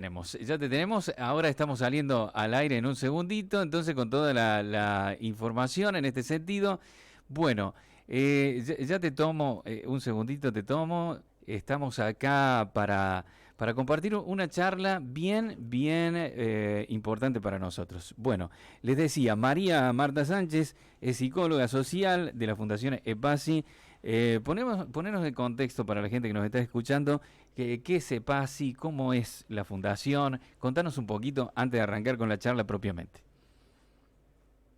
Ya te tenemos, ahora estamos saliendo al aire en un segundito, entonces con toda la información en este sentido. Bueno, ya te tomo, un segundito te tomo, estamos acá para compartir una charla bien importante para nosotros. Bueno, les decía, María Marta Sánchez es psicóloga social de la Fundación EPASI. Ponernos en contexto para la gente que nos está escuchando, qué es EPASI, cómo es la fundación, contanos un poquito antes de arrancar con la charla propiamente.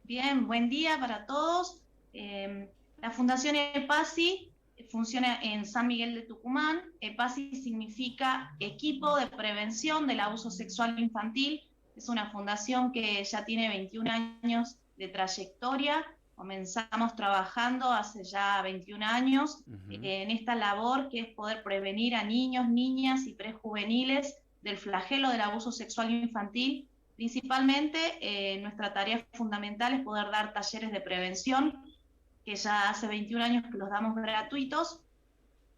Bien, buen día para todos. La Fundación EPASI funciona en San Miguel de Tucumán. EPASI significa Equipo de Prevención del Abuso Sexual Infantil. Es una fundación que ya tiene 21 años de trayectoria. Comenzamos trabajando hace ya 21 años Ujú. en esta labor que es poder prevenir a niños, niñas y prejuveniles del flagelo del abuso sexual infantil. Principalmente, nuestra tarea fundamental es poder dar talleres de prevención, que ya hace 21 años que los damos gratuitos,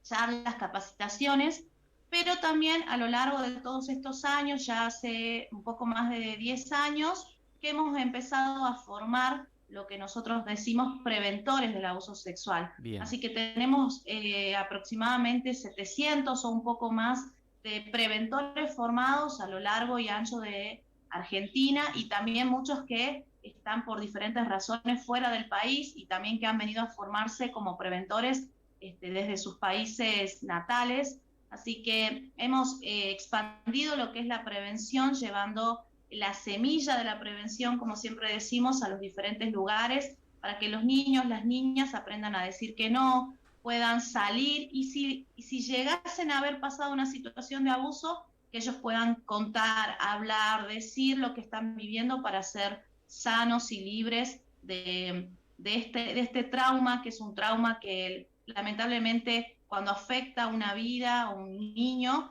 charlas, capacitaciones, pero también a lo largo de todos estos años, ya hace un poco más de 10 años, que hemos empezado a formar lo que nosotros decimos preventores del abuso sexual. Bien. Así que tenemos aproximadamente 700 o un poco más de preventores formados a lo largo y ancho de Argentina, y también muchos que están por diferentes razones fuera del país y también que han venido a formarse como preventores desde sus países natales. Así que hemos expandido lo que es la prevención, llevando la semilla de la prevención, como siempre decimos, a los diferentes lugares para que los niños, las niñas aprendan a decir que no, puedan salir y si llegasen a haber pasado una situación de abuso, que ellos puedan contar, hablar, decir lo que están viviendo para ser sanos y libres de este trauma, que es un trauma que lamentablemente cuando afecta una vida a un niño,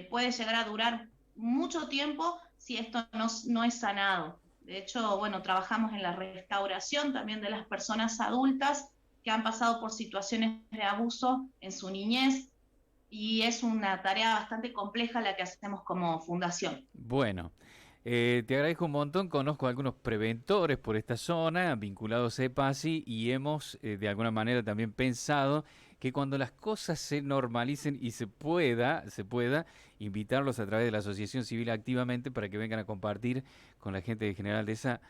puede llegar a durar mucho tiempo si esto no es sanado. De hecho, bueno, trabajamos en la restauración también de las personas adultas que han pasado por situaciones de abuso en su niñez, y es una tarea bastante compleja la que hacemos como fundación. Bueno, te agradezco un montón. Conozco algunos preventores por esta zona vinculados a EPASI y hemos de alguna manera también pensado que cuando las cosas se normalicen y se pueda invitarlos a través de la Asociación Civil activamente para que vengan a compartir con la gente de General de esa,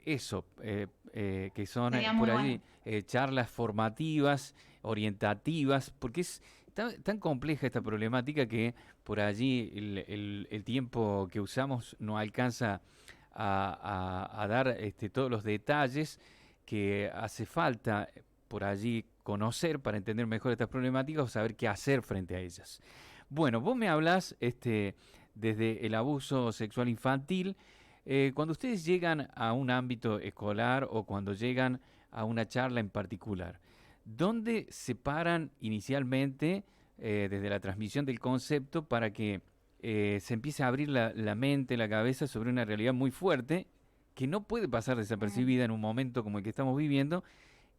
eso, que son Sería por muy allí bueno. charlas formativas, orientativas, porque es tan compleja esta problemática que por allí el tiempo que usamos no alcanza a dar todos los detalles que hace falta por allí conocer para entender mejor estas problemáticas o saber qué hacer frente a ellas. Bueno, vos me hablas desde el abuso sexual infantil. Cuando ustedes llegan a un ámbito escolar o cuando llegan a una charla en particular, ¿dónde se paran inicialmente desde la transmisión del concepto para que se empiece a abrir la mente, la cabeza sobre una realidad muy fuerte que no puede pasar Mm. desapercibida en un momento como el que estamos viviendo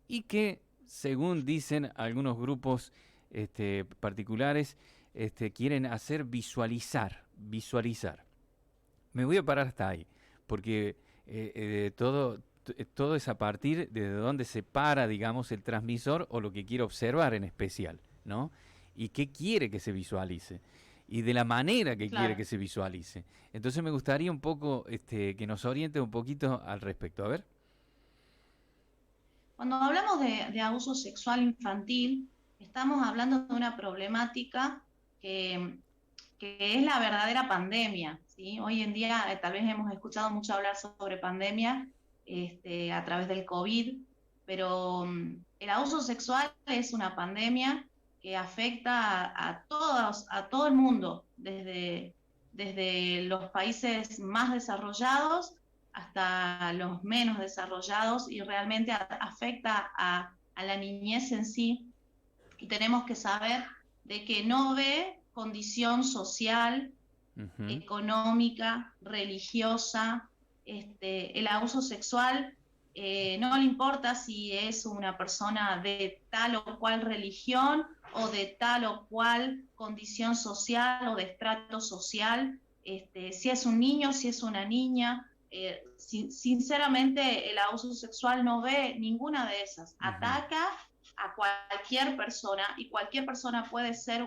y que, según dicen algunos grupos particulares, quieren hacer visualizar? Me voy a parar hasta ahí, porque todo es a partir de donde se para, digamos, el transmisor o lo que quiere observar en especial, ¿no? Y qué quiere que se visualice y de la manera que quiere que Claro. se visualice. Entonces me gustaría un poco que nos oriente un poquito al respecto. A ver. Cuando hablamos de abuso sexual infantil, estamos hablando de una problemática que, que es la verdadera pandemia, ¿sí? Hoy en día tal vez hemos escuchado mucho hablar sobre pandemia a través del COVID, pero el abuso sexual es una pandemia que afecta a todo el mundo, desde los países más desarrollados hasta los menos desarrollados, y realmente afecta a la niñez en sí, y tenemos que saber de que no ve condición social, Ujú. económica, religiosa. El abuso sexual no le importa si es una persona de tal o cual religión o de tal o cual condición social o de estrato social, si es un niño, si es una niña. Sinceramente, el abuso sexual no ve ninguna de esas. Ujú. Ataca a cualquier persona y cualquier persona puede ser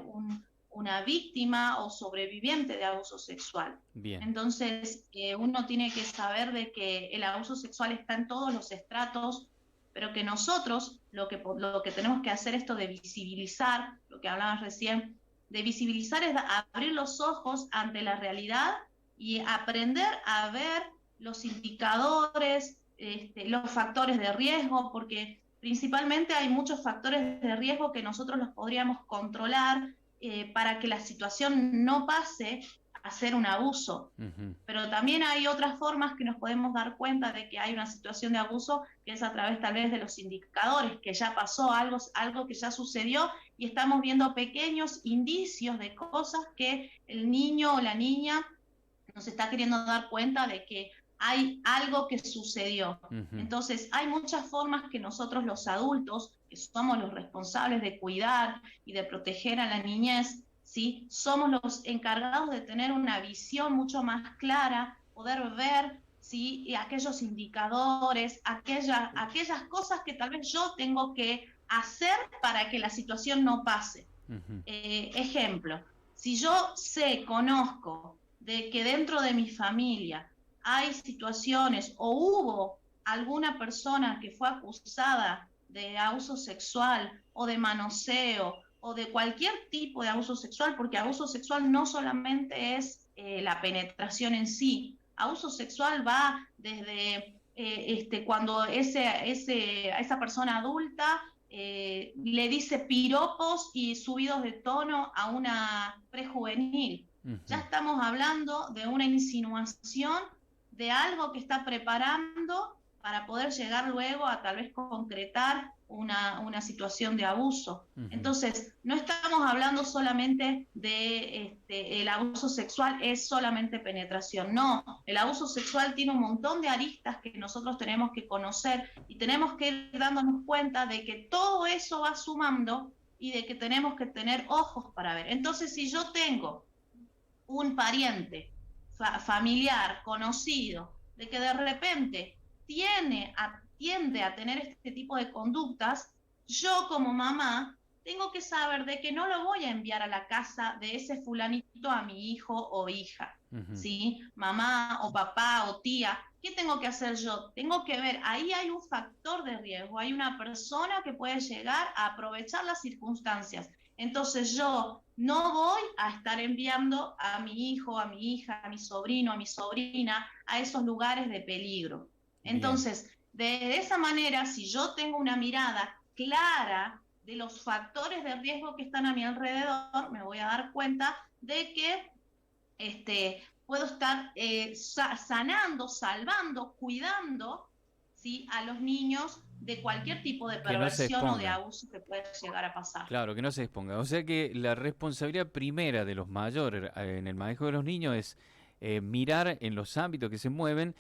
una víctima o sobreviviente de abuso sexual. Bien. Entonces, uno tiene que saber de que el abuso sexual está en todos los estratos, pero que nosotros lo que tenemos que hacer esto de visibilizar, lo que hablabas recién, de visibilizar es abrir los ojos ante la realidad y aprender a ver los indicadores, los factores de riesgo, porque principalmente hay muchos factores de riesgo que nosotros los podríamos controlar para que la situación no pase a ser un abuso. Ujú. Pero también hay otras formas que nos podemos dar cuenta de que hay una situación de abuso, que es a través tal vez de los indicadores, que ya pasó algo, algo que ya sucedió y estamos viendo pequeños indicios de cosas que el niño o la niña nos está queriendo dar cuenta de que hay algo que sucedió. Ujú. Entonces, hay muchas formas que nosotros los adultos, que somos los responsables de cuidar y de proteger a la niñez, ¿sí? Somos los encargados de tener una visión mucho más clara, poder ver, ¿sí? Y aquellos indicadores, aquellas cosas que tal vez yo tengo que hacer para que la situación no pase. Ujú. Ejemplo, si yo sé, conozco de que dentro de mi familia hay situaciones o hubo alguna persona que fue acusada de abuso sexual o de manoseo o de cualquier tipo de abuso sexual, porque abuso sexual no solamente es la penetración en sí, abuso sexual va desde cuando esa persona adulta le dice piropos y subidos de tono a una prejuvenil. Ya Ujú. estamos hablando de una insinuación de algo que está preparando para poder llegar luego a tal vez concretar una situación de abuso. Ujú. Entonces, no estamos hablando solamente de el abuso sexual, es solamente penetración. No, el abuso sexual tiene un montón de aristas que nosotros tenemos que conocer y tenemos que ir dándonos cuenta de que todo eso va sumando y de que tenemos que tener ojos para ver. Entonces, si yo tengo un pariente, familiar, conocido, de que de repente tiende a tener este tipo de conductas, yo como mamá tengo que saber de que no lo voy a enviar a la casa de ese fulanito a mi hijo o hija, Ujú. ¿sí? Mamá o papá o tía, ¿qué tengo que hacer yo? Tengo que ver, ahí hay un factor de riesgo, hay una persona que puede llegar a aprovechar las circunstancias. Entonces yo no voy a estar enviando a mi hijo, a mi hija, a mi sobrino, a mi sobrina a esos lugares de peligro. Bien. Entonces, de esa manera, si yo tengo una mirada clara de los factores de riesgo que están a mi alrededor, me voy a dar cuenta de que puedo estar sanando, salvando, cuidando, ¿sí? A los niños de cualquier tipo de Que no se perversión o de exponga. abuso que pueda llegar a pasar. Claro, que no se exponga. O sea que la responsabilidad primera de los mayores en el manejo de los niños es mirar en los ámbitos que se mueven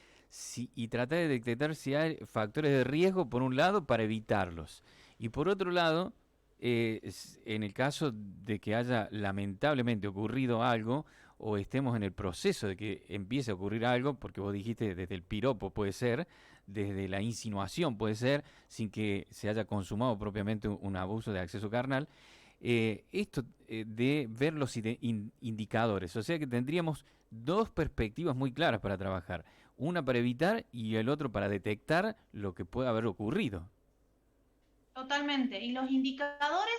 y tratar de detectar si hay factores de riesgo, por un lado, para evitarlos. Y por otro lado, en el caso de que haya lamentablemente ocurrido algo o estemos en el proceso de que empiece a ocurrir algo, porque vos dijiste desde el piropo puede ser, desde la insinuación puede ser, sin que se haya consumado propiamente un abuso de acceso carnal, esto de ver los indicadores, o sea que tendríamos dos perspectivas muy claras para trabajar, una para evitar y el otro para detectar lo que puede haber ocurrido. Totalmente. Y los indicadores,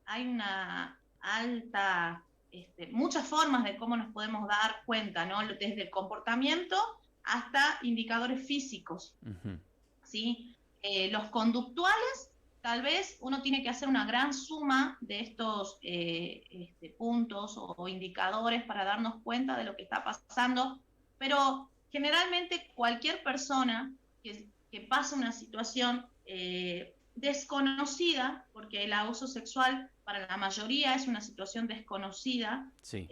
hay una alta, muchas formas de cómo nos podemos dar cuenta, ¿no? Desde el comportamiento hasta indicadores físicos, Ujú. ¿sí? Los conductuales, tal vez uno tiene que hacer una gran suma de estos puntos o indicadores para darnos cuenta de lo que está pasando, pero generalmente cualquier persona que pasa una situación desconocida, porque el abuso sexual para la mayoría es una situación desconocida, Sí,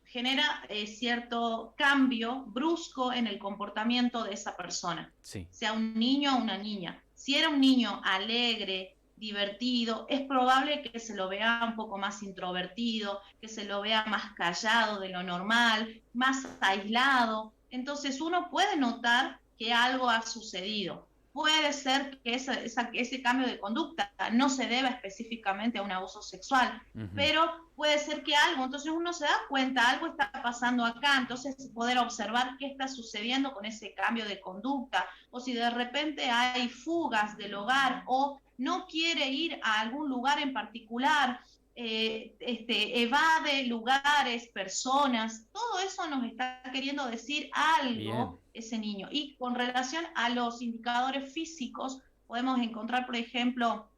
genera cierto cambio brusco en el comportamiento de esa persona, sí. sea un niño o una niña. Si era un niño alegre, divertido, es probable que se lo vea un poco más introvertido, que se lo vea más callado de lo normal, más aislado. Entonces uno puede notar que algo ha sucedido. Puede ser que ese cambio de conducta no se deba específicamente a un abuso sexual, Ujú. pero puede ser que algo, entonces uno se da cuenta, algo está pasando acá, entonces poder observar qué está sucediendo con ese cambio de conducta, o si de repente hay fugas del hogar o no quiere ir a algún lugar en particular, evade lugares, personas, todo eso nos está queriendo decir Bien. algo ese niño. Y con relación a los indicadores físicos, podemos encontrar, por ejemplo,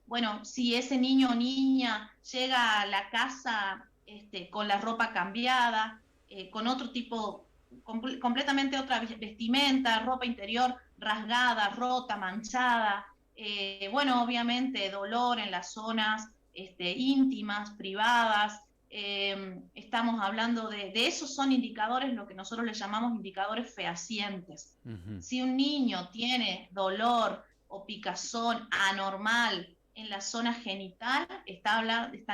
bueno, si ese niño o niña llega a la casa con la ropa cambiada, con otro tipo, completamente otra vestimenta, ropa interior rasgada, rota, manchada, bueno, obviamente dolor en las zonas íntimas, privadas. Estamos hablando de esos son indicadores, lo que nosotros le llamamos indicadores fehacientes. Ujú. Si un niño tiene dolor o picazón anormal en la zona genital,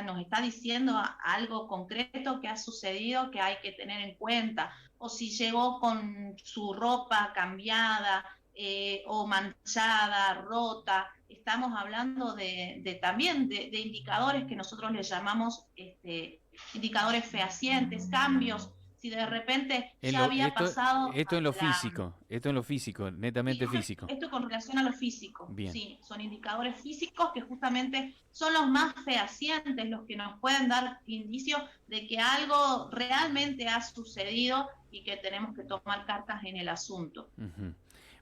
nos está diciendo algo concreto que ha sucedido que hay que tener en cuenta. O si llegó con su ropa cambiada, o manchada, rota, estamos hablando también de indicadores que nosotros les llamamos indicadores fehacientes, cambios. Si de repente ya había pasado Esto en lo la, físico, esto en lo físico, Sí, netamente físico. esto con relación a lo físico, Bien. sí, son indicadores físicos que justamente son los más fehacientes, los que nos pueden dar indicios de que algo realmente ha sucedido y que tenemos que tomar cartas en el asunto. Ujú.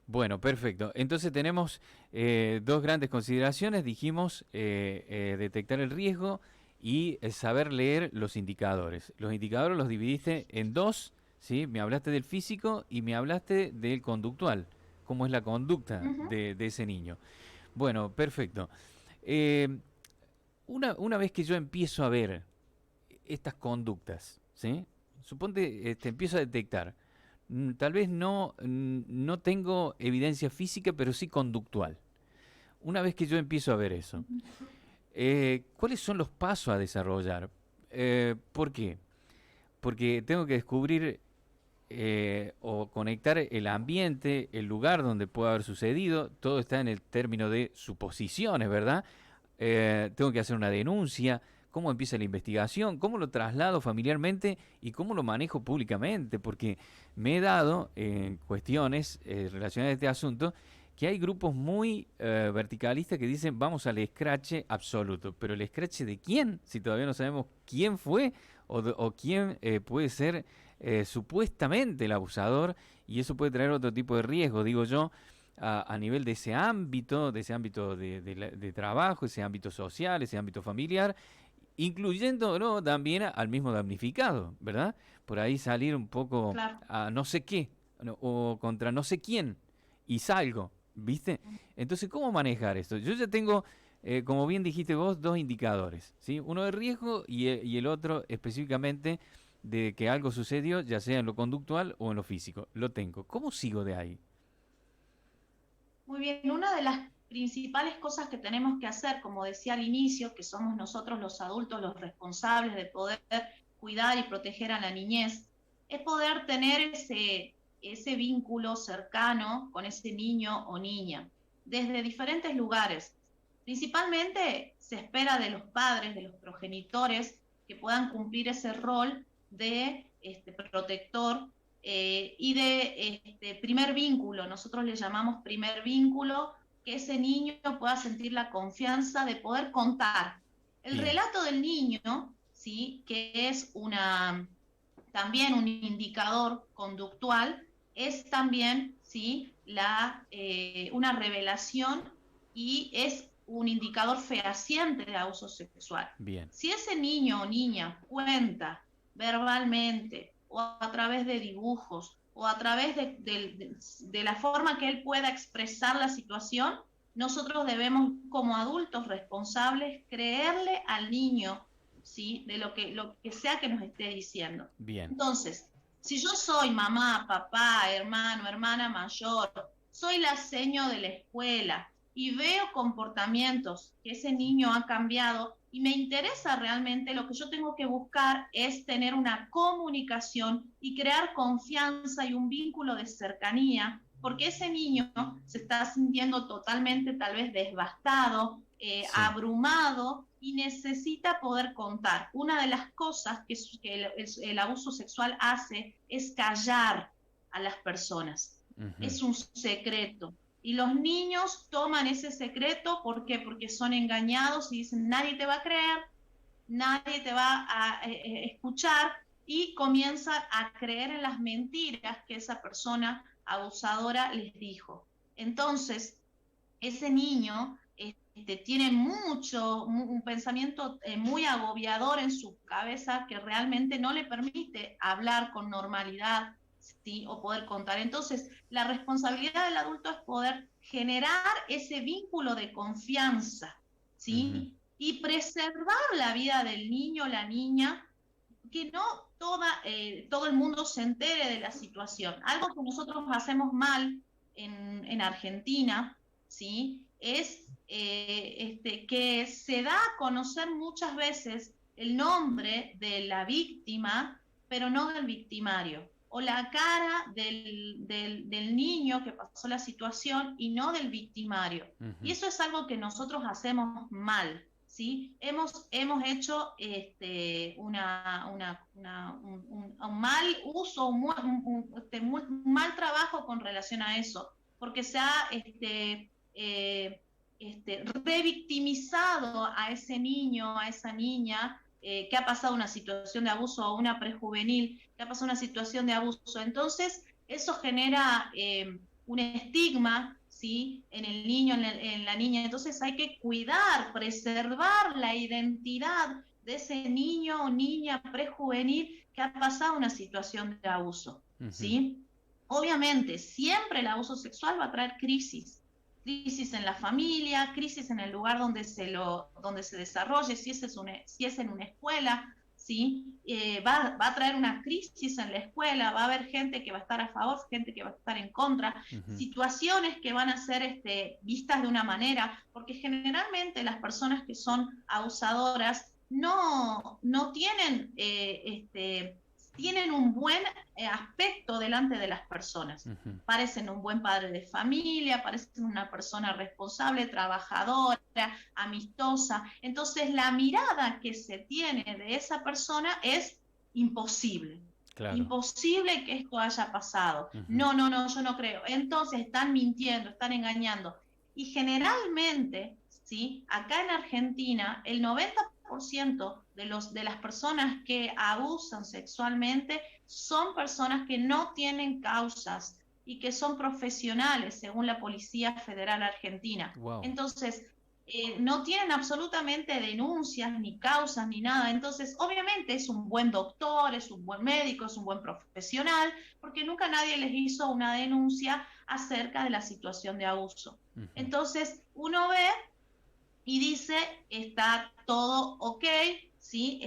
Bueno, perfecto. Entonces tenemos dos grandes consideraciones. Dijimos detectar el riesgo y saber leer los indicadores. Los indicadores los dividiste en dos, ¿sí? Me hablaste del físico y me hablaste del conductual. ¿Cómo es la conducta Ujú. de ese niño? Bueno, perfecto. Eh, una vez que yo empiezo a ver estas conductas, ¿sí? Suponte, empiezo a detectar. Tal vez no tengo evidencia física, pero sí conductual. Una vez que yo empiezo a ver eso, ¿cuáles son los pasos a desarrollar? ¿Por qué? Porque tengo que descubrir o conectar el ambiente, el lugar donde puede haber sucedido. Todo está en el término de suposiciones, ¿verdad? Tengo que hacer una denuncia, cómo empieza la investigación, cómo lo traslado familiarmente y cómo lo manejo públicamente, porque me he dado en cuestiones relacionadas a este asunto que hay grupos muy verticalistas que dicen vamos al escrache absoluto, pero el escrache de quién, si todavía no sabemos quién fue o quién puede ser supuestamente el abusador, y eso puede traer otro tipo de riesgo, digo yo, a nivel de ese ámbito de trabajo, ese ámbito social, ese ámbito familiar, incluyéndolo también al mismo damnificado, ¿verdad? Por ahí salir un poco Claro. a no sé qué o contra no sé quién y salgo, ¿viste? Entonces, ¿cómo manejar esto? Yo ya tengo, como bien dijiste vos, dos indicadores, ¿sí? Uno de riesgo y el otro específicamente de que algo sucedió, ya sea en lo conductual o en lo físico. Lo tengo. ¿Cómo sigo de ahí? Muy bien, una de las principales cosas que tenemos que hacer, como decía al inicio, que somos nosotros los adultos los responsables de poder cuidar y proteger a la niñez, es poder tener ese vínculo cercano con ese niño o niña, desde diferentes lugares. Principalmente se espera de los padres, de los progenitores, que puedan cumplir ese rol de protector y de primer vínculo, nosotros le llamamos primer vínculo, que ese niño pueda sentir la confianza de poder contar. El Bien, relato del niño, ¿sí? Que es también un indicador conductual, es también, ¿sí? Una revelación y es un indicador fehaciente de abuso sexual. bien, Si ese niño o niña cuenta verbalmente o a través de dibujos o a través de la forma que él pueda expresar la situación, nosotros debemos, como adultos responsables, creerle al niño, ¿sí? De lo que sea que nos esté diciendo. Bien. Entonces, si yo soy mamá, papá, hermano, hermana mayor, soy la seño de la escuela y veo comportamientos que ese niño ha cambiado y me interesa realmente, lo que yo tengo que buscar es tener una comunicación y crear confianza y un vínculo de cercanía, porque ese niño se está sintiendo totalmente tal vez devastado, Sí. abrumado y necesita poder contar. Una de las cosas que el abuso sexual hace es callar a las personas. Ujú. Es un secreto. Y los niños toman ese secreto, ¿por qué? Porque son engañados y dicen, nadie te va a creer, nadie te va a escuchar, y comienzan a creer en las mentiras que esa persona abusadora les dijo. Entonces, ese niño tiene un pensamiento muy agobiador en su cabeza que realmente no le permite hablar con normalidad, ¿sí? O poder contar. Entonces, la responsabilidad del adulto es poder generar ese vínculo de confianza, Ujú. ¿sí? Y preservar la vida del niño o la niña, que no todo el mundo se entere de la situación. Algo que nosotros hacemos mal en Argentina, ¿sí? Es que se da a conocer muchas veces el nombre de la víctima, pero no del victimario, o la cara del niño que pasó la situación y no del victimario. Y Ujú. eso es algo que nosotros hacemos mal. ¿Sí? Hemos hecho un mal uso, un mal trabajo con relación a eso, porque se ha revictimizado a ese niño, a esa niña, que ha pasado una situación de abuso, o una prejuvenil que ha pasado una situación de abuso. Entonces, eso genera un estigma, ¿sí? En el niño, en la niña. Entonces hay que cuidar, preservar la identidad de ese niño o niña prejuvenil que ha pasado una situación de abuso, Ujú. ¿sí? Obviamente, siempre el abuso sexual va a traer crisis en la familia, crisis en el lugar donde se desarrolle, si es en una escuela, ¿sí? Va a traer una crisis en la escuela, va a haber gente que va a estar a favor, gente que va a estar en contra, Ujú. situaciones que van a ser vistas de una manera, porque generalmente las personas que son abusadoras no tienen, tienen un buen aspecto delante de las personas. Ujú. Parecen un buen padre de familia, parecen una persona responsable, trabajadora, amistosa. Entonces, la mirada que se tiene de esa persona es imposible. Claro. Imposible que esto haya pasado. Ujú. No, no, no, yo no creo. Entonces están mintiendo, están engañando. Y generalmente, ¿sí? Acá en Argentina, el 90% de las personas que abusan sexualmente son personas que no tienen causas y que son profesionales, según la Policía Federal Argentina. Wow. Entonces, no tienen absolutamente denuncias, ni causas, ni nada. Entonces, obviamente es un buen doctor, es un buen médico, es un buen profesional, porque nunca nadie les hizo una denuncia acerca de la situación de abuso. Ujú. Entonces, uno ve y dice, está todo ok, ¿sí?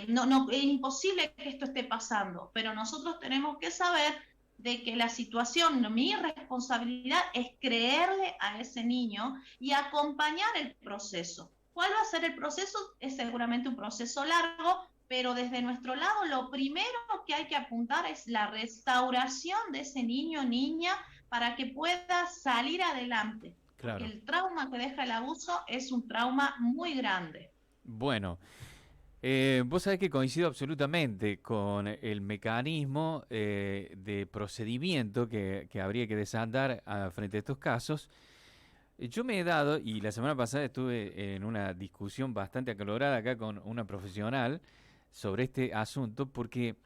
No, es imposible que esto esté pasando, pero nosotros tenemos que saber de que la situación, mi responsabilidad es creerle a ese niño y acompañar el proceso. ¿Cuál va a ser el proceso? Es seguramente un proceso largo, pero desde nuestro lado lo primero que hay que apuntar es la restauración de ese niño o niña para que pueda salir adelante, porque Claro. el trauma que deja el abuso es un trauma muy grande. Bueno, vos sabés que coincido absolutamente con el mecanismo de procedimiento que habría que desandar frente a estos casos. Yo me he dado, y la semana pasada estuve en una discusión bastante acalorada acá con una profesional sobre este asunto, porque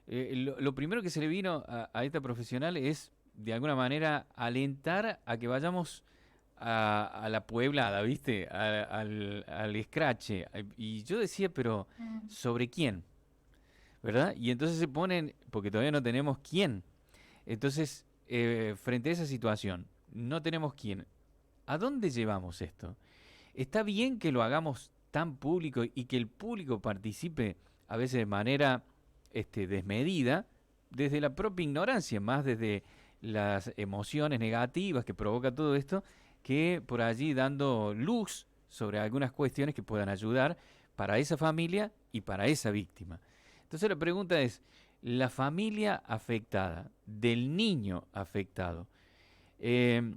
lo primero que se le vino a esta profesional es, de alguna manera, alentar a que vayamos a la pueblada, ¿viste? Al escrache. Y yo decía, pero Mm. ¿sobre quién? ¿Verdad? Y entonces se ponen, porque todavía no tenemos quién. Entonces, frente a esa situación, no tenemos quién. ¿A dónde llevamos esto? ¿Está bien que lo hagamos tan público y que el público participe a veces de manera desmedida, desde la propia ignorancia, más desde las emociones negativas que provoca todo esto, que por allí dando luz sobre algunas cuestiones que puedan ayudar para esa familia y para esa víctima? Entonces la pregunta es, la familia afectada, del niño afectado, eh,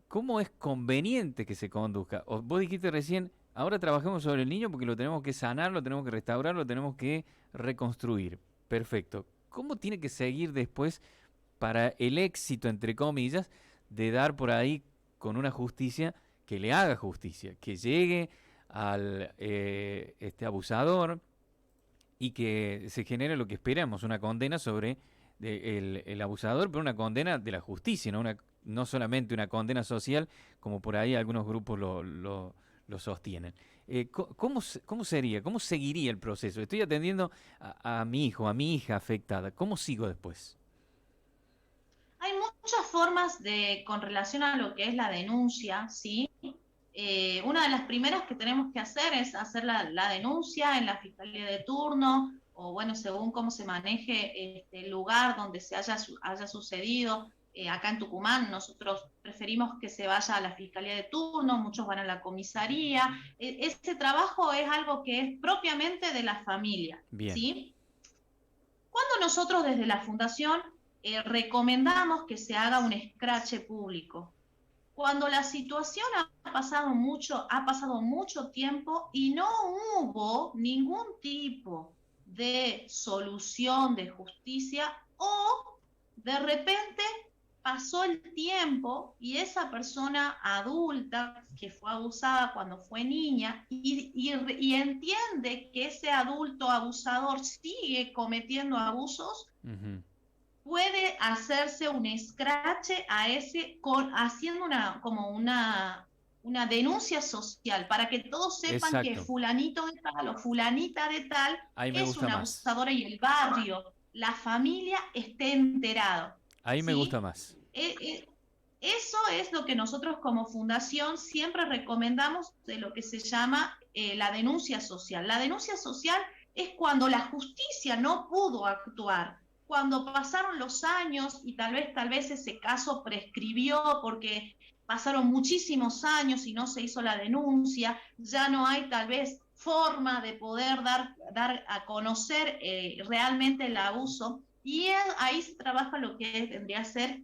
¿cómo es conveniente que se conduzca? O vos dijiste recién, ahora trabajemos sobre el niño porque lo tenemos que sanar, lo tenemos que restaurar, lo tenemos que reconstruir. Perfecto. ¿Cómo tiene que seguir después para el éxito, entre comillas, de dar por ahí con una justicia que le haga justicia, que llegue al abusador y que se genere lo que esperamos, una condena sobre el abusador, pero una condena de la justicia, no solamente una condena social, como por ahí algunos grupos lo sostienen. ¿Cómo sería, cómo seguiría el proceso? Estoy atendiendo a mi hijo, a mi hija afectada. ¿Cómo sigo después? Hay muchas formas con relación a lo que es la denuncia, ¿sí? Una de las primeras que tenemos que hacer es hacer la denuncia en la fiscalía de turno, o bueno, según cómo se maneje el lugar donde se haya sucedido. Acá en Tucumán nosotros preferimos que se vaya a la fiscalía de turno, muchos van a la comisaría. Ese trabajo es algo que es propiamente de la familia, Bien, ¿sí? Cuando nosotros desde la fundación recomendamos que se haga un escrache público, cuando la situación ha pasado mucho tiempo y no hubo ningún tipo de solución de justicia, o de repente pasó el tiempo y esa persona adulta que fue abusada cuando fue niña y entiende que ese adulto abusador sigue cometiendo abusos, ujú, puede hacerse un escrache a haciendo una denuncia social para que todos sepan que exacto. fulanito de tal o fulanita de tal Ahí me es gusta una más. abusadora y el barrio, la familia esté enterado, Ahí me gusta ¿sí? más. Eh, eh, Eso es lo que nosotros como fundación siempre recomendamos de lo que se llama la denuncia social. La denuncia social es cuando la justicia no pudo actuar, cuando pasaron los años y tal vez ese caso prescribió porque pasaron muchísimos años y no se hizo la denuncia, ya no hay tal vez forma de poder dar a conocer realmente el abuso, y ahí se trabaja lo que vendría a ser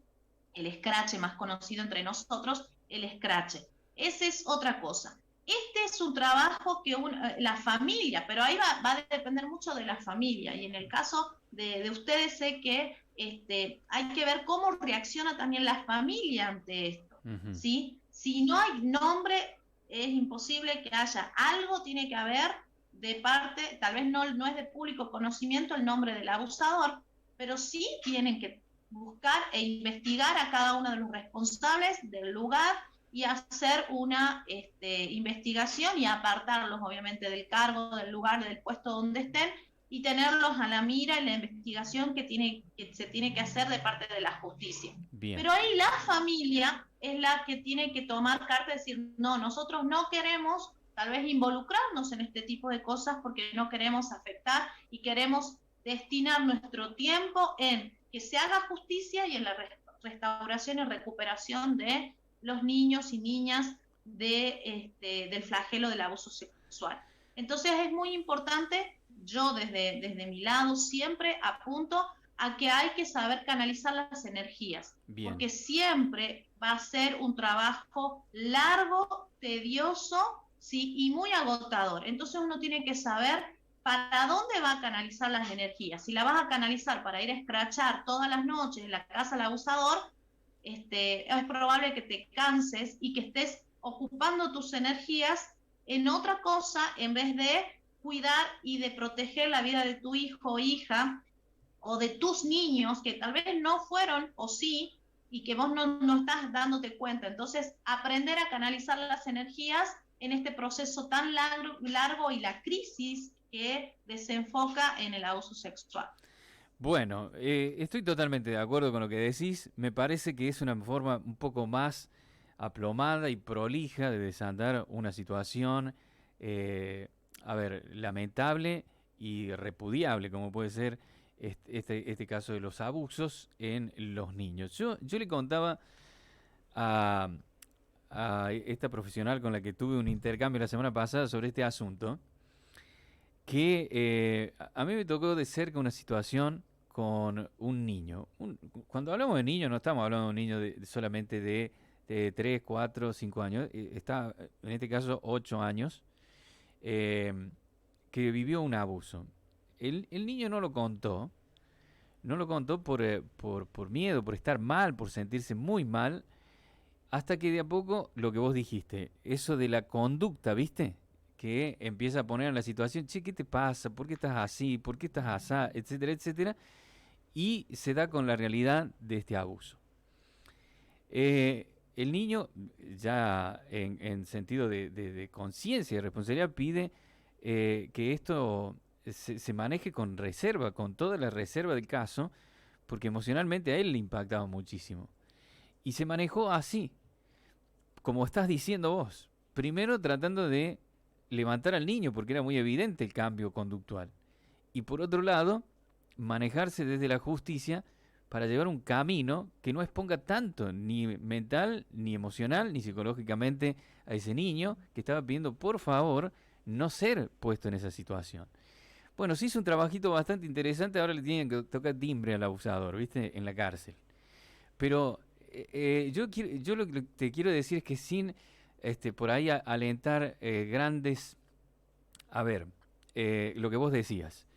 el escrache más conocido entre nosotros, el escrache. Esa es otra cosa. Este es un trabajo que la familia, pero ahí va a depender mucho de la familia. Y en el caso de ustedes sé que hay que ver cómo reacciona también la familia ante esto, Ujú. ¿sí? Si no hay nombre, es imposible que haya algo, tiene que haber de parte, tal vez no es de público conocimiento el nombre del abusador, pero sí tienen que buscar e investigar a cada uno de los responsables del lugar y hacer una investigación y apartarlos obviamente del cargo, del lugar, del puesto donde estén, y tenerlos a la mira en la investigación que se tiene que hacer de parte de la justicia. Bien. Pero ahí la familia es la que tiene que tomar carta y decir, no, nosotros no queremos tal vez involucrarnos en este tipo de cosas porque no queremos afectar y queremos destinar nuestro tiempo en que se haga justicia y en la restauración y recuperación de los niños y niñas del flagelo del abuso sexual. Entonces es muy importante, yo desde mi lado siempre apunto a que hay que saber canalizar las energías, Bien. porque siempre va a ser un trabajo largo, tedioso, ¿sí? Y muy agotador. Entonces uno tiene que saber para dónde va a canalizar las energías. Si la vas a canalizar para ir a escrachar todas las noches en la casa del abusador, es probable que te canses y que estés ocupando tus energías en otra cosa en vez de cuidar y de proteger la vida de tu hijo o hija o de tus niños que tal vez no fueron o sí y que vos no estás dándote cuenta. Entonces, aprender a canalizar las energías en este proceso tan largo y la crisis que desenfoca en el abuso sexual. Bueno, estoy totalmente de acuerdo con lo que decís. Me parece que es una forma un poco más aplomada y prolija de desandar una situación, eh, a ver, lamentable y repudiable, como puede ser este caso de los abusos en los niños. Yo le contaba a, a esta profesional con la que tuve un intercambio la semana pasada sobre este asunto, que a mí me tocó de cerca una situación con un niño. Cuando hablamos de niño, no estamos hablando de un niño solamente de 3, 4, 5 años, está en este caso 8 años, eh, que vivió un abuso. El niño no lo contó por miedo, por estar mal, por sentirse muy mal, hasta que de a poco, lo que vos dijiste, eso de la conducta, ¿viste? Que empieza a poner en la situación, che, ¿qué te pasa? ¿Por qué estás así? ¿Por qué estás asá? Etcétera, etcétera. Y se da con la realidad de este abuso. El niño, ya en sentido de conciencia y responsabilidad, pide que esto se maneje con reserva, con toda la reserva del caso, porque emocionalmente a él le impactaba muchísimo. Y se manejó así, como estás diciendo vos, primero tratando de levantar al niño, porque era muy evidente el cambio conductual. Y por otro lado, manejarse desde la justicia para llevar un camino que no exponga tanto, ni mental, ni emocional, ni psicológicamente a ese niño que estaba pidiendo por favor no ser puesto en esa situación. Bueno, se hizo un trabajito bastante interesante, ahora le tienen que tocar timbre al abusador, ¿viste? En la cárcel. Pero yo lo que te quiero decir es que sin por ahí alentar grandes, a ver, lo que vos decías,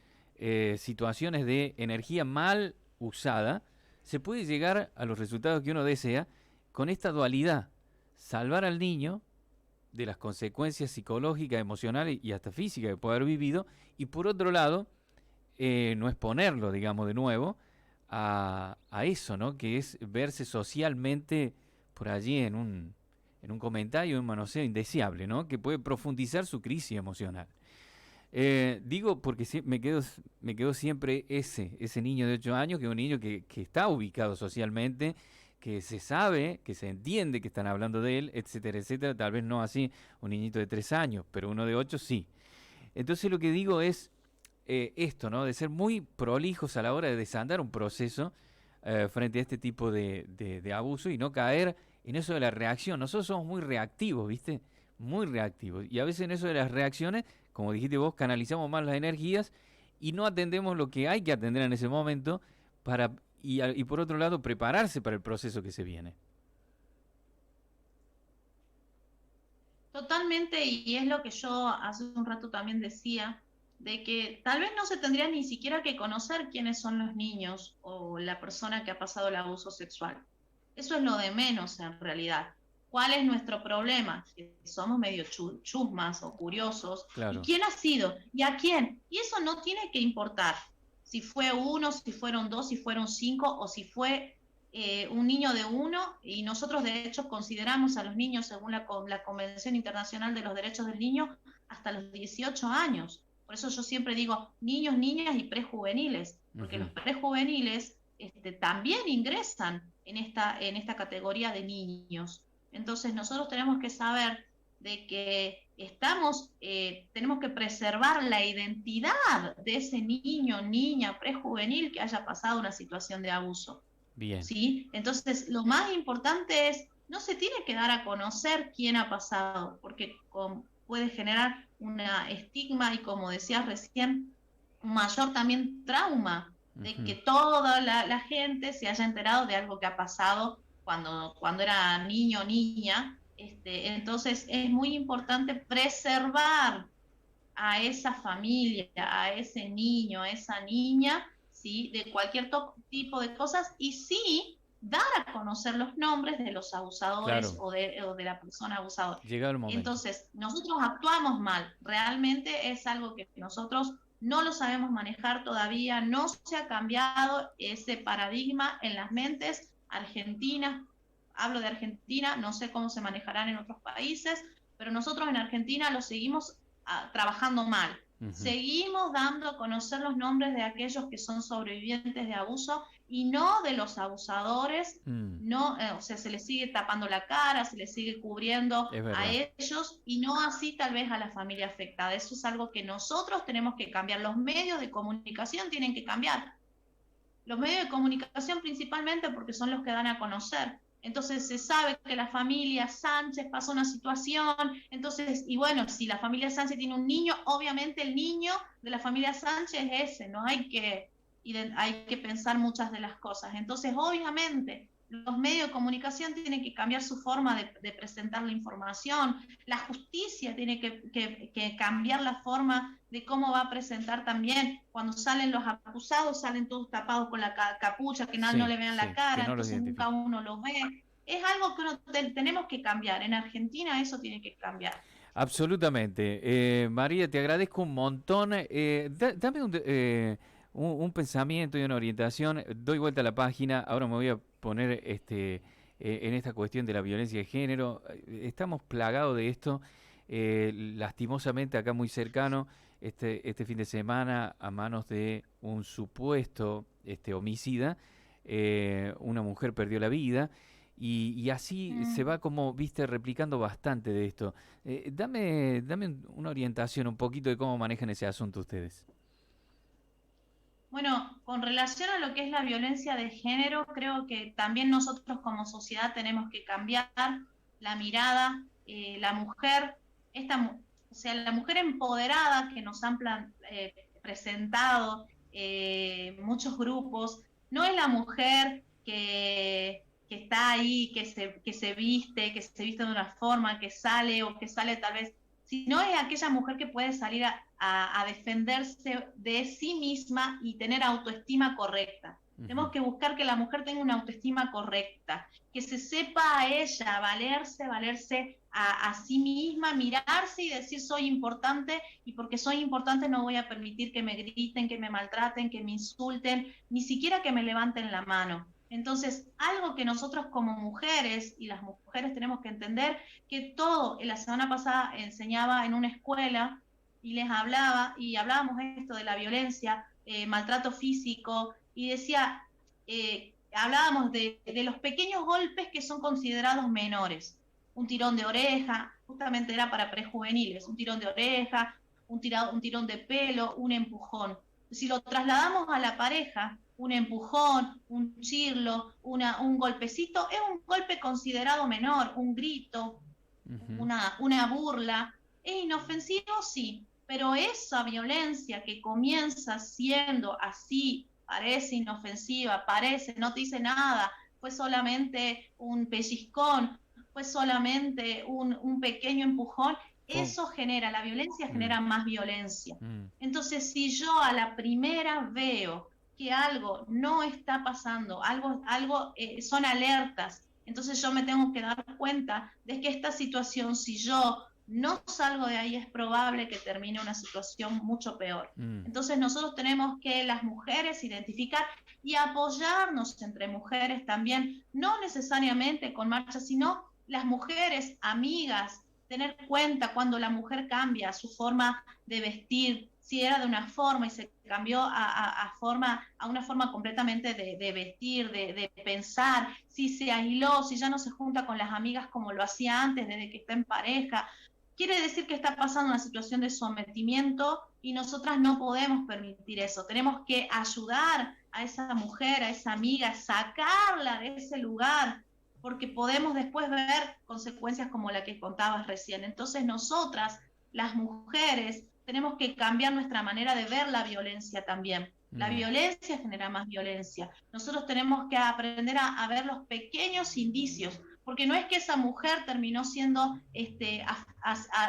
situaciones de energía mal usada, se puede llegar a los resultados que uno desea con esta dualidad, salvar al niño de las consecuencias psicológicas, emocionales y hasta físicas que puede haber vivido, y por otro lado, no exponerlo, digamos, de nuevo a eso, ¿no? Que es verse socialmente por allí en un comentario, un manoseo indeseable, ¿no? Que puede profundizar su crisis emocional. Digo porque me quedó siempre ese niño de 8 años, que es un niño que está ubicado socialmente, que se sabe, que se entiende que están hablando de él, etcétera, etcétera. Tal vez no así un niñito de 3 años, pero uno de 8 sí. Entonces lo que digo es esto, ¿no? De ser muy prolijos a la hora de desandar un proceso frente a este tipo de abuso y no caer en eso de la reacción. Nosotros somos muy reactivos, ¿viste? Muy reactivos. Y a veces en eso de las reacciones, como dijiste vos, canalizamos más las energías y no atendemos lo que hay que atender en ese momento para, y por otro lado, prepararse para el proceso que se viene. Totalmente, y es lo que yo hace un rato también decía, de que tal vez no se tendría ni siquiera que conocer quiénes son los niños o la persona que ha pasado el abuso sexual. Eso es lo de menos en realidad. ¿Cuál es nuestro problema? Que somos medio chusmas o curiosos. ¿Y Claro, quién ha sido? ¿Y a quién? Y eso no tiene que importar. Si fue uno, si fueron dos, si fueron cinco o si fue un niño de uno, y nosotros de hecho consideramos a los niños, según la Convención Internacional de los Derechos del Niño, hasta los 18 años. Por eso yo siempre digo niños, niñas y prejuveniles, porque los ujú, prejuveniles también ingresan en esta categoría de niños. Entonces nosotros tenemos que saber de que tenemos que preservar la identidad de ese niño, niña, prejuvenil que haya pasado una situación de abuso. bien, ¿Sí? Entonces, lo más importante es, no se tiene que dar a conocer quién ha pasado, porque puede generar un estigma y, como decías recién, un mayor también trauma de ujú, que toda la gente se haya enterado de algo que ha pasado cuando era niño o niña. Entonces, es muy importante preservar a esa familia, a ese niño, a esa niña, ¿sí? De cualquier tipo de cosas, y sí dar a conocer los nombres de los abusadores claro, o de la persona abusadora. llegado el momento. Entonces, nosotros actuamos mal, realmente es algo que nosotros no lo sabemos manejar todavía, no se ha cambiado ese paradigma en las mentes argentinas. Hablo de Argentina, no sé cómo se manejarán en otros países, pero nosotros en Argentina lo seguimos trabajando mal. Ujú. Seguimos dando a conocer los nombres de aquellos que son sobrevivientes de abuso y no de los abusadores. Mm, No, o sea, se les sigue tapando la cara, se les sigue cubriendo es a verdad. ellos y no así tal vez a la familia afectada. Eso es algo que nosotros tenemos que cambiar. Los medios de comunicación tienen que cambiar. Los medios de comunicación principalmente porque son los que dan a conocer. Entonces se sabe que la familia Sánchez pasó una situación, entonces, y bueno, si la familia Sánchez tiene un niño, obviamente el niño de la familia Sánchez es ese, no hay que pensar muchas de las cosas. Entonces, obviamente, los medios de comunicación tienen que cambiar su forma de presentar la información, la justicia tiene que cambiar la forma de cómo va a presentar también. Cuando salen los acusados, salen todos tapados con la capucha, que no Sí, le vean la sí, que cara, no los entonces nunca identifique. uno los ve. Es algo que tenemos que cambiar. En Argentina eso tiene que cambiar. Absolutamente. María, te agradezco un montón. Dame un pensamiento y una orientación. Doy vuelta a la página. Ahora me voy a poner en esta cuestión de la violencia de género. Estamos plagados de esto. Lastimosamente, acá muy cercano, este fin de semana, a manos de un supuesto homicida, una mujer perdió la vida. Y así se Mm. va como, viste, replicando bastante de esto. Dame una orientación un poquito de cómo manejan ese asunto ustedes. Bueno, con relación a lo que es la violencia de género, creo que también nosotros como sociedad tenemos que cambiar la mirada, la mujer, o sea, la mujer empoderada que nos han presentado muchos grupos, no es la mujer que está ahí, que se viste de una forma, que sale o que sale tal vez, sino es aquella mujer que puede salir a defenderse de sí misma y tener autoestima correcta. Ujú. Tenemos que buscar que la mujer tenga una autoestima correcta, que se sepa a ella valerse a sí misma, mirarse y decir soy importante y porque soy importante no voy a permitir que me griten, que me maltraten, que me insulten, ni siquiera que me levanten la mano. Entonces, algo que nosotros como mujeres y las mujeres tenemos que entender que todo, la semana pasada enseñaba en una escuela y les hablaba, y hablábamos esto de la violencia, maltrato físico, y decía, hablábamos de los pequeños golpes que son considerados menores. Un tirón de oreja, justamente era para prejuveniles, un tirón de oreja, un tirón de pelo, un empujón. Si lo trasladamos a la pareja, un empujón, un chirlo, un golpecito, es un golpe considerado menor, un grito, Ujú. una burla. ¿Es inofensivo? Sí, pero esa violencia que comienza siendo así, parece inofensiva, parece, no te dice nada, fue solamente un pellizcón, fue solamente un pequeño empujón, Fue- eso genera, la violencia mm, genera más violencia. mm, Entonces, si yo a la primera veo que algo no está pasando, son alertas, entonces yo me tengo que dar cuenta de que esta situación, si yo no salgo de ahí, es probable que termine una situación mucho peor. mm. Entonces nosotros tenemos que las mujeres identificar y apoyarnos entre mujeres también, no necesariamente con marchas, sino las mujeres, amigas, tener cuenta cuando la mujer cambia su forma de vestir, si era de una forma y se cambió a una forma completamente de vestir, de pensar, si se aisló, si ya no se junta con las amigas como lo hacía antes, desde que está en pareja. Quiere decir que está pasando una situación de sometimiento y nosotras no podemos permitir eso. Tenemos que ayudar a esa mujer, a esa amiga, sacarla de ese lugar, porque podemos después ver consecuencias como la que contabas recién. Entonces nosotras, las mujeres, tenemos que cambiar nuestra manera de ver la violencia también. La Mm. violencia genera más violencia. Nosotros tenemos que aprender a ver los pequeños indicios, porque no es que esa mujer terminó siendo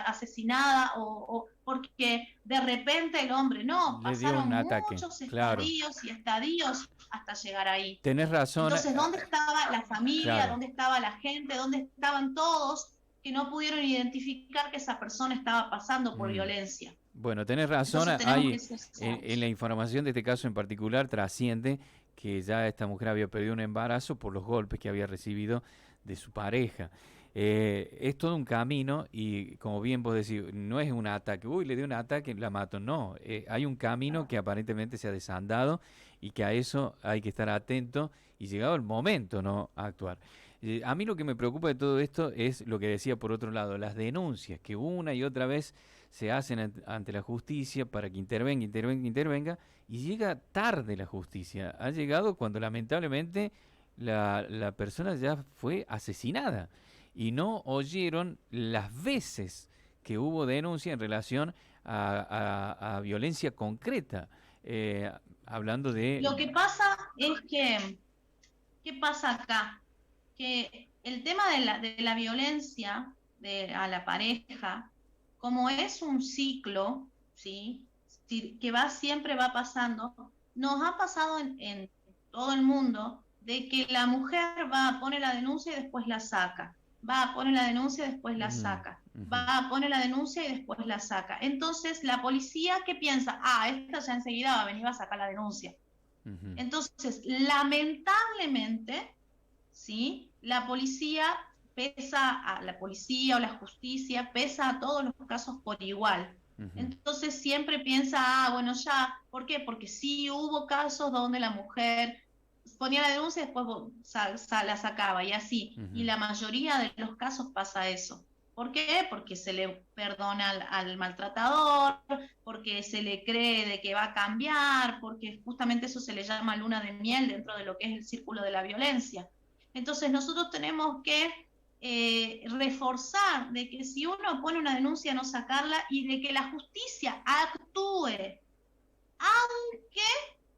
asesinada o porque de repente el hombre, no, Le dio un pasaron ataque, muchos claro. estadios y estadios hasta llegar ahí. Tenés razón, Entonces, ¿dónde estaba la familia? claro. ¿Dónde estaba la gente? ¿Dónde estaban todos que no pudieron identificar que esa persona estaba pasando por Mm. violencia? Bueno, tenés razón, Entonces tenemos que hay ser en la sabios. información de este caso en particular trasciende que ya esta mujer había perdido un embarazo por los golpes que había recibido de su pareja. Es todo un camino y como bien vos decís, no es un ataque, uy, le dio un ataque, la mato, no, hay un camino que aparentemente se ha desandado y que a eso hay que estar atento y llegado el momento, ¿no?, a actuar. A mí lo que me preocupa de todo esto es lo que decía por otro lado, las denuncias que una y otra vez se hacen ante la justicia para que intervenga, intervenga, intervenga, y llega tarde la justicia. Ha llegado cuando lamentablemente la persona ya fue asesinada y no oyeron las veces que hubo denuncia en relación a violencia concreta. Eh, Hablando de... Lo que pasa es que, ¿qué pasa acá? Que el tema de la violencia a la pareja, como es un ciclo, ¿sí? Que va siempre va pasando, nos ha pasado en todo el mundo de que la mujer va a poner la denuncia y después la saca, va a poner la denuncia y después la Ujú, saca, ujú, va a poner la denuncia y después la saca. Entonces la policía, ¿qué piensa? Ah, esta ya enseguida va a venir a sacar la denuncia. ujú, Entonces, lamentablemente, ¿sí? La policía o la justicia pesa a todos los casos por igual. ujú, Entonces siempre piensa, ah, bueno, ya, ¿por qué? Porque sí hubo casos donde la mujer ponía la denuncia y después la sacaba y así. Y ujú, la mayoría de los casos pasa eso. ¿Por qué? Porque se le perdona al maltratador, porque se le cree de que va a cambiar, porque justamente eso se le llama luna de miel dentro de lo que es el círculo de la violencia. Entonces nosotros tenemos que reforzar de que si uno pone una denuncia no sacarla y de que la justicia actúe, aunque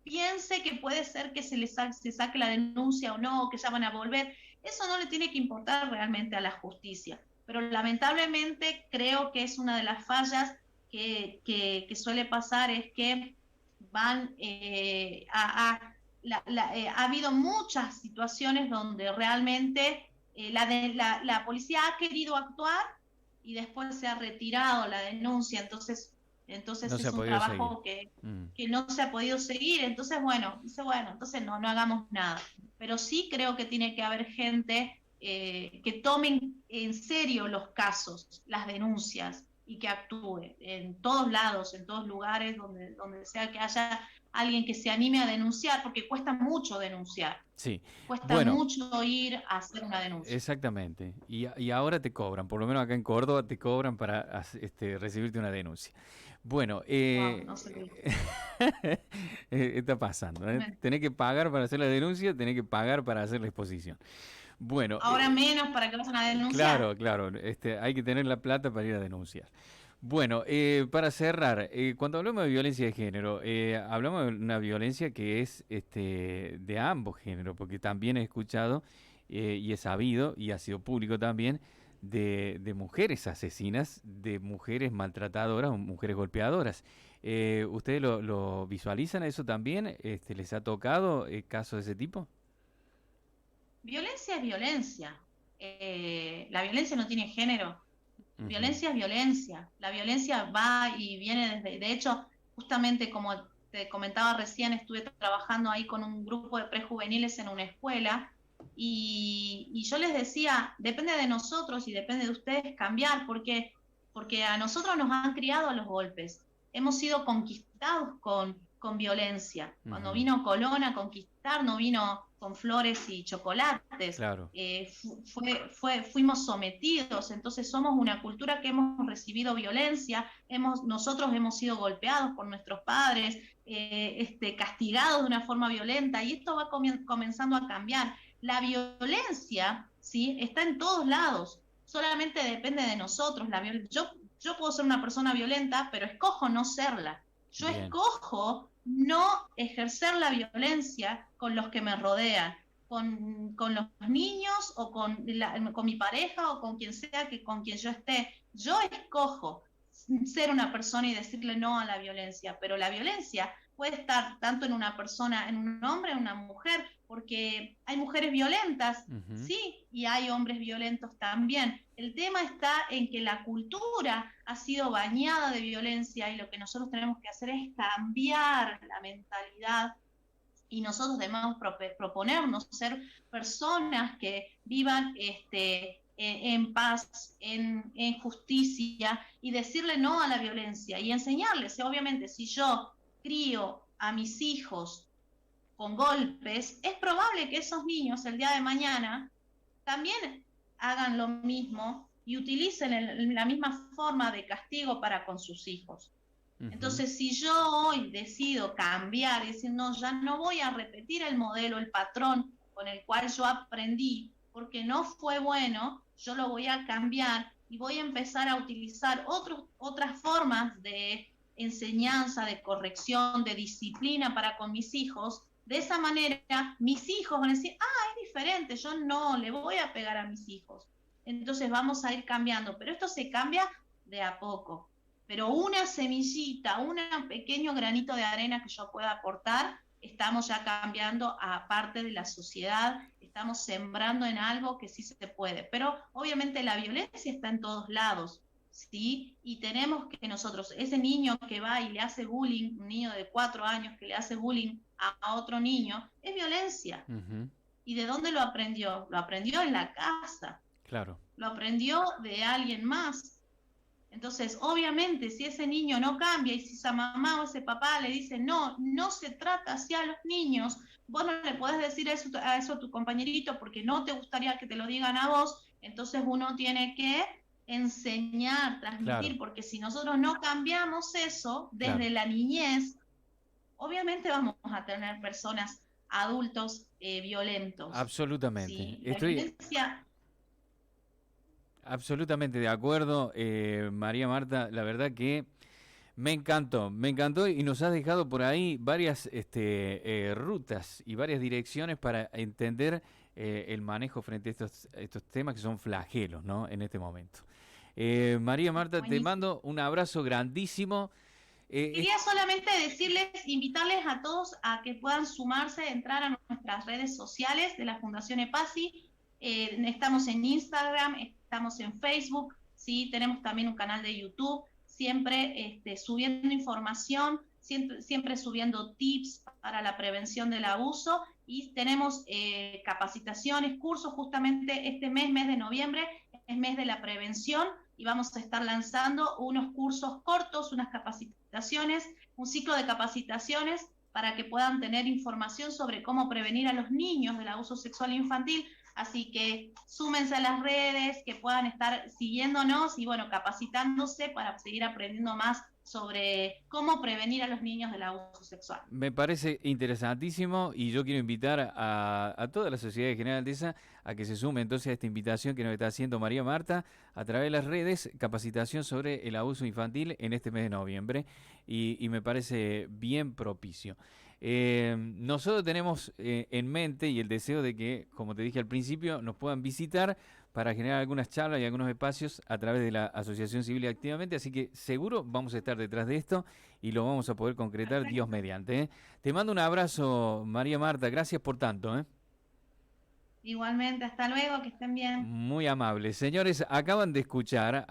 piense que puede ser que se saque la denuncia o no, o que ya van a volver, eso no le tiene que importar realmente a la justicia. Pero lamentablemente creo que es una de las fallas que suele pasar, es que van ha habido muchas situaciones donde realmente la policía ha querido actuar y después se ha retirado la denuncia, entonces no se ha es un podido seguir. trabajo Mm, que no se ha podido seguir, entonces bueno, dice, bueno, entonces no hagamos nada. Pero sí creo que tiene que haber gente que tomen en serio los casos, las denuncias y que actúe en todos lados, en todos lugares, donde sea que haya alguien que se anime a denunciar, porque cuesta mucho denunciar, sí, cuesta bueno, mucho ir a hacer una denuncia. exactamente. Y ahora te cobran, por lo menos acá en Córdoba te cobran para recibirte una denuncia. Bueno, Wow, no se lo digo. está pasando, ¿eh? Tenés que pagar para hacer la denuncia, tenés que pagar para hacer la exposición. Bueno, Ahora menos para que vayan a denunciar. claro, claro, hay que tener la plata para ir a denunciar. Bueno, para cerrar, cuando hablamos de violencia de género, hablamos de una violencia que es de ambos géneros, porque también he escuchado y he sabido, y ha sido público también, de mujeres asesinas, de mujeres maltratadoras o mujeres golpeadoras. ¿Ustedes lo visualizan eso también? ¿Les ha tocado casos de ese tipo? Violencia es violencia. La violencia no tiene género. Ujú, Violencia es violencia. La violencia va y viene desde, de hecho, justamente como te comentaba recién, estuve trabajando ahí con un grupo de prejuveniles en una escuela y yo les decía, depende de nosotros y depende de ustedes cambiar, porque a nosotros nos han criado a los golpes. Hemos sido conquistados con violencia. Cuando ujú, vino Colón a conquistar, no vino con flores y chocolates. claro. Fuimos sometidos, entonces somos una cultura que hemos recibido violencia, nosotros hemos sido golpeados por nuestros padres, castigados de una forma violenta, y esto va comenzando a cambiar. La violencia, ¿sí?, está en todos lados, solamente depende de nosotros. Yo puedo ser una persona violenta, pero escojo no serla. Yo Bien. escojo no ejercer la violencia con los que me rodean, con los niños o con mi pareja o con quien sea con quien yo esté. Yo escojo ser una persona y decirle no a la violencia, pero la violencia puede estar tanto en una persona, en un hombre, en una mujer, porque hay mujeres violentas, Ujú. sí, y hay hombres violentos también. El tema está en que la cultura ha sido bañada de violencia y lo que nosotros tenemos que hacer es cambiar la mentalidad y nosotros debemos proponernos ser personas que vivan en paz, en justicia, y decirle no a la violencia y enseñarles. Obviamente, si yo crío a mis hijos con golpes, es probable que esos niños el día de mañana también hagan lo mismo y utilicen la misma forma de castigo para con sus hijos. Ujú. Entonces, si yo hoy decido cambiar y decir, no, ya no voy a repetir el modelo, el patrón con el cual yo aprendí, porque no fue bueno, yo lo voy a cambiar y voy a empezar a utilizar otras formas de enseñanza, de corrección, de disciplina para con mis hijos. De esa manera, mis hijos van a decir, ah, es diferente, yo no le voy a pegar a mis hijos. Entonces vamos a ir cambiando, pero esto se cambia de a poco. Pero una semillita, un pequeño granito de arena que yo pueda aportar, estamos ya cambiando a parte de la sociedad, estamos sembrando en algo que sí se puede. Pero obviamente la violencia está en todos lados, ¿sí? Y tenemos que nosotros, ese niño que va y le hace bullying, un niño de 4 años que le hace bullying a otro niño, es violencia. Ujú. ¿Y de dónde lo aprendió? Lo aprendió en la casa, Claro, lo aprendió de alguien más. Entonces, obviamente, si ese niño no cambia y si esa mamá o ese papá le dice, no, no se trata así a los niños, vos no le podés decir eso a tu compañerito porque no te gustaría que te lo digan a vos, entonces uno tiene que enseñar, claro, transmitir, porque si nosotros no cambiamos eso claro. desde la niñez, obviamente vamos a tener personas, adultos violentos, Absolutamente. ¿sí? La Estoy violencia. absolutamente de acuerdo, María Marta. La verdad que me encantó y nos has dejado por ahí varias rutas y varias direcciones para entender el manejo frente a estos temas que son flagelos, ¿no? En este momento. María Marta, te Buenísimo. mando un abrazo grandísimo. Quería solamente decirles, invitarles a todos a que puedan sumarse, entrar a nuestras redes sociales de la Fundación EPASI. Estamos en Instagram, estamos en Facebook, ¿sí? Tenemos también un canal de YouTube, siempre subiendo información, siempre subiendo tips para la prevención del abuso y tenemos capacitaciones, cursos justamente este mes de noviembre, es mes de la prevención y vamos a estar lanzando unos cursos cortos, unas capacitaciones, un ciclo de capacitaciones para que puedan tener información sobre cómo prevenir a los niños del abuso sexual infantil. Así que súmense a las redes, que puedan estar siguiéndonos y bueno, capacitándose para seguir aprendiendo más sobre cómo prevenir a los niños del abuso sexual. Me parece interesantísimo y yo quiero invitar a toda la sociedad en general de esa a que se sume entonces a esta invitación que nos está haciendo María Marta a través de las redes, capacitación sobre el abuso infantil en este mes de noviembre y me parece bien propicio. Nosotros tenemos en mente y el deseo de que, como te dije al principio, nos puedan visitar para generar algunas charlas y algunos espacios a través de la Asociación Civil Activamente, así que seguro vamos a estar detrás de esto y lo vamos a poder concretar Dios Perfecto. mediante. ¿Eh? Te mando un abrazo, María Marta, gracias por tanto. ¿Eh? Igualmente, hasta luego, que estén bien. Muy amable. Señores, acaban de escuchar